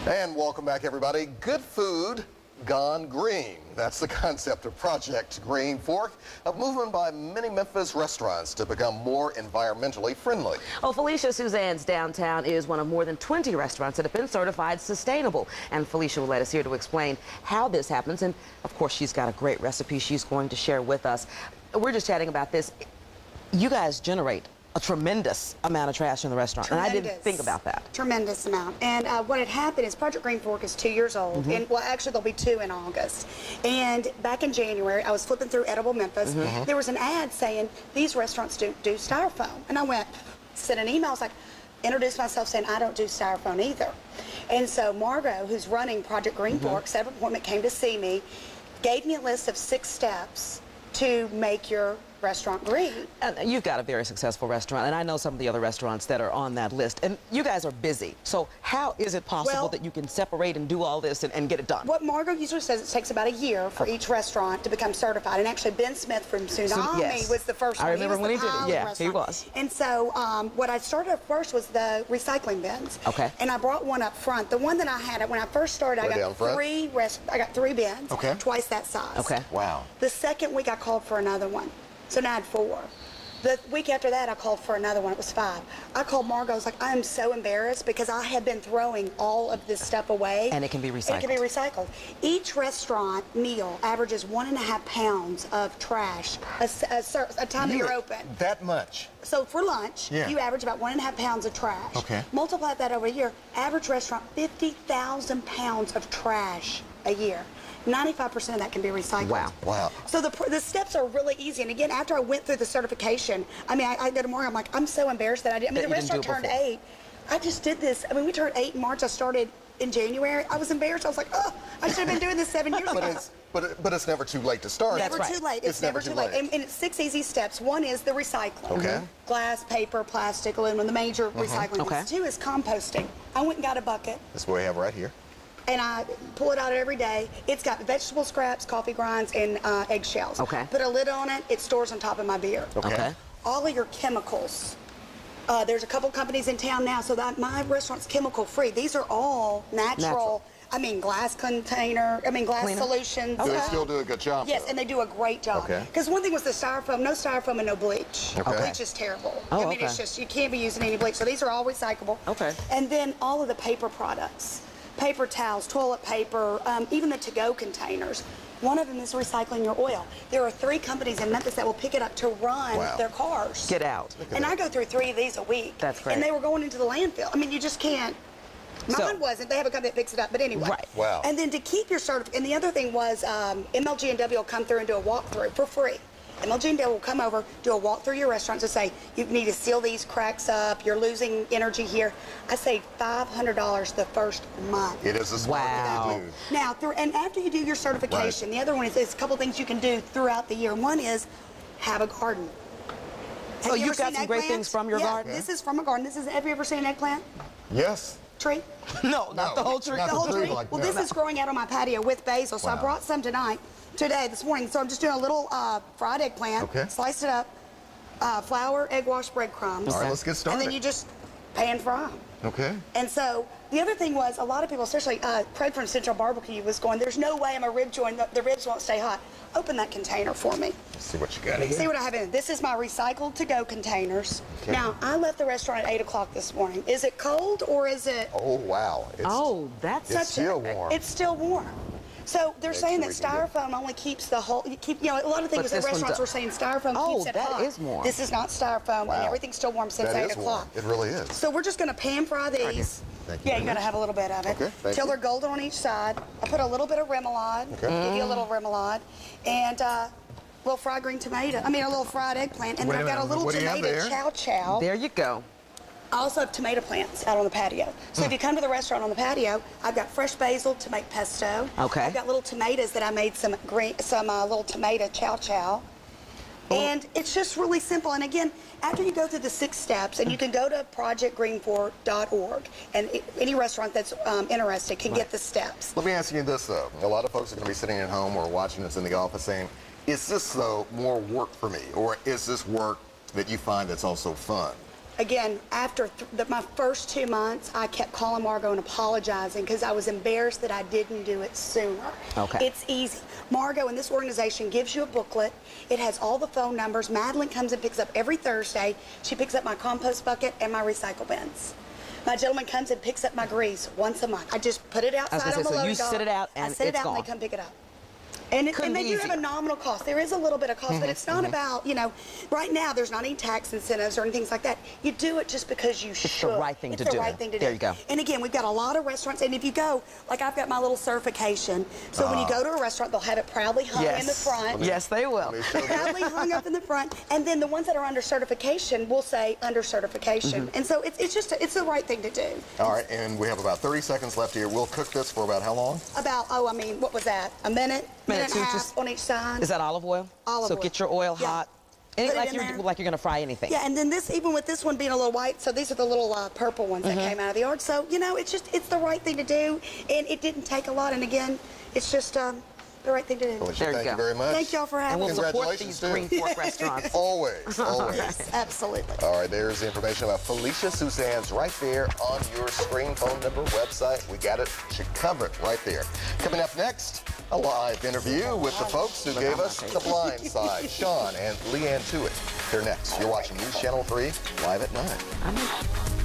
And welcome back, everybody. Good food gone green. That's the concept of Project Green Fork, a movement by many Memphis restaurants to become more environmentally friendly. Oh, Felicia Suzanne's downtown is one of more than 20 restaurants that have been certified sustainable. And Felicia Willett is here to explain how this happens. And, of course, she's got a great recipe she's going to share with us. We're just chatting about this. You guys generate a tremendous amount of trash in the restaurant. Tremendous. And I didn't think about that. Tremendous amount. And what had happened is Project Green Fork is 2 years old. And well, actually, they'll be 2 in August. And back in January, I was flipping through Edible Memphis. There was an ad saying, these restaurants do styrofoam. And I went, sent an email. I was like, introduced myself saying, I don't do styrofoam either. And so Margot, who's running Project Green Fork, set up an appointment, came to see me, gave me a list of 6 steps to make your restaurant green. You've got a very successful restaurant, and I know some of the other restaurants that are on that list, and you guys are busy. So how is it possible that you can separate and do all this and get it done? What Margot usually says, it takes about a year for each restaurant to become certified. And actually, Ben Smith from Tsunami was the first one. I remember when he did it. Yeah, he was. And so what I started at first was the recycling bins. Okay. And I brought one up front. The one that I had, when I first started, I got 3 bins, twice that size. Okay. Wow. The second week, I called for another one. So now I had 4. The week after that, I called for another one. It was 5. I called Margot. I was like, I am so embarrassed because I had been throwing all of this stuff away. And it can be recycled. It can be recycled. Each restaurant meal averages 1.5 pounds of trash a time that you're open. That much? So for lunch, you average about 1.5 pounds of trash. Okay. Multiply that over a year. Average restaurant, 50,000 pounds of trash a year. 95% of that can be recycled. Wow. Wow. So the steps are really easy. And again, after I went through the certification, I mean, I go to Morgan, I'm like, I'm so embarrassed that I did. I mean, the restaurant turned 8. I just did this. I mean, we turned 8 in March. I started in January. I was embarrassed. I was like, oh, I should have been doing this 7 years ago. But it's never too late to start. Never too late. It's never too late. And it's 6 easy steps. 1 is the recycling. Okay. Glass, paper, plastic, aluminum, the major recycling. Okay. 2 is composting. I went and got a bucket. That's what we have right here. And I pull it out every day. It's got vegetable scraps, coffee grinds, and eggshells. Okay. Put a lid on it. It stores on top of my beer. Okay. All of your chemicals. There's a couple companies in town now, so that my restaurant's chemical free. These are all natural. I mean, glass container. I mean, glass solutions. Do they still do a good job? Yes, and they do a great job. Okay. Because one thing was the styrofoam. No styrofoam and no bleach. Okay. Bleach is terrible. Oh, I mean, it's just, you can't be using any bleach. So these are all recyclable. Okay. And then all of the paper products. Paper towels, toilet paper, even the to-go containers. One of them is recycling your oil. There are 3 companies in Memphis that will pick it up to run their cars. Get out. And I go through 3 of these a week. That's great. And they were going into the landfill. I mean, you just can't. Mine wasn't. They have a company that picks it up. But anyway. Right. Wow. And then to keep your certificate, and the other thing was MLG&W will come through and do a walkthrough for free. MLG&W will come over, do a walk through your restaurant to say, you need to seal these cracks up, you're losing energy here. I saved $500 the first month. It is a smart thing to do. Now, and after you do your certification, the other one is a couple things you can do throughout the year. One is have a garden. Oh, you've got some great things from your garden? This is from a garden. Have you ever seen an eggplant? Yes. Tree? No, not the whole tree. Not The whole tree? like Well, that. this is growing out on my patio with basil, so I brought some this morning. So I'm just doing a little fried eggplant. Okay. Sliced it up. Flour, egg wash, breadcrumbs. All right, let's get started. And then you just pan fry them. Okay. And so the other thing was, a lot of people, especially Craig from Central Barbecue, was going, there's no way I'm a rib joint, the ribs won't stay hot. Open that container for me. Let's see what you got here. See what I have in it. This is my recycled to-go containers. Okay. Now, I left the restaurant at 8 o'clock this morning. Is it cold or is it? Oh, wow. It's still warm. It's still warm. So they're saying that styrofoam only keeps the whole, you know, a lot of things at restaurants were saying styrofoam keeps it hot. Oh, that is warm. This is not styrofoam, and everything's still warm since 8 o'clock. It really is. So we're just going to pan fry these. Thank you. Yeah, you got to have a little bit of it. Okay, Till they're golden on each side. I put a little bit of remoulade. Okay. Give you a little remoulade. And a little fried green tomato. I mean, a little fried eggplant. And then I've got a little tomato chow-chow. There you go. I also have tomato plants out on the patio. So if you come to the restaurant on the patio, I've got fresh basil to make pesto. Okay. I've got little tomatoes that I made some little tomato chow-chow. And it's just really simple. And again, after you go through the 6 steps, and you can go to projectgreenfork.org, and any restaurant that's interested can get the steps. Let me ask you this, though. A lot of folks are going to be sitting at home or watching this in the office saying, is this, though, more work for me? Or is this work that you find that's also fun? again, after my first 2 months, I kept calling Margot and apologizing because I was embarrassed that I didn't do it sooner. Okay. It's easy. Margot in this organization gives you a booklet. It has all the phone numbers. Madeline comes and picks up every Thursday. She picks up my compost bucket and my recycle bins. My gentleman comes and picks up my grease once a month. I just put it outside on the loading dock. So you sit it out and I sit it it's out gone. and they come pick it up. And they do have a nominal cost. There is a little bit of cost, but it's not about, you know, right now there's not any tax incentives or anything like that. You do it just because you should. It's the right thing to do. It's the right thing to do. There you go. And again, we've got a lot of restaurants, and if you go, like I've got my little certification, so when you go to a restaurant, they'll have it proudly hung in the front. Yes, they will. Proudly hung up in the front, and then the ones that are under certification will say under certification. And so it's just, it's the right thing to do. All right, and we have about 30 seconds left here. We'll cook this for about how long? About, oh, I mean, what was that? A minute? Minute and a half just on each side. Is that olive oil? Olive so oil. get your oil Yeah. hot. Put it Like in you're there. like you're gonna fry anything. Yeah, and then this, even with this one being a little white, so these are the little purple ones that came out of the yard. So, you know, it's the right thing to do, and it didn't take a lot. And again, it's just the right thing to do. Felicia, There you thank go. you very much. Thank y'all for And having we'll me. support Congratulations, these too. Green Fork restaurants. Always, always. Yes, absolutely. All right, there's the information about Felicia Suzanne's right there on your screen, phone number, website. We got it. Should cover it right there. Coming up next, a live interview with the folks who gave us The Blind Side, Sean and Leanne Tuitt. They're next. You're watching News Channel 3, live at 9.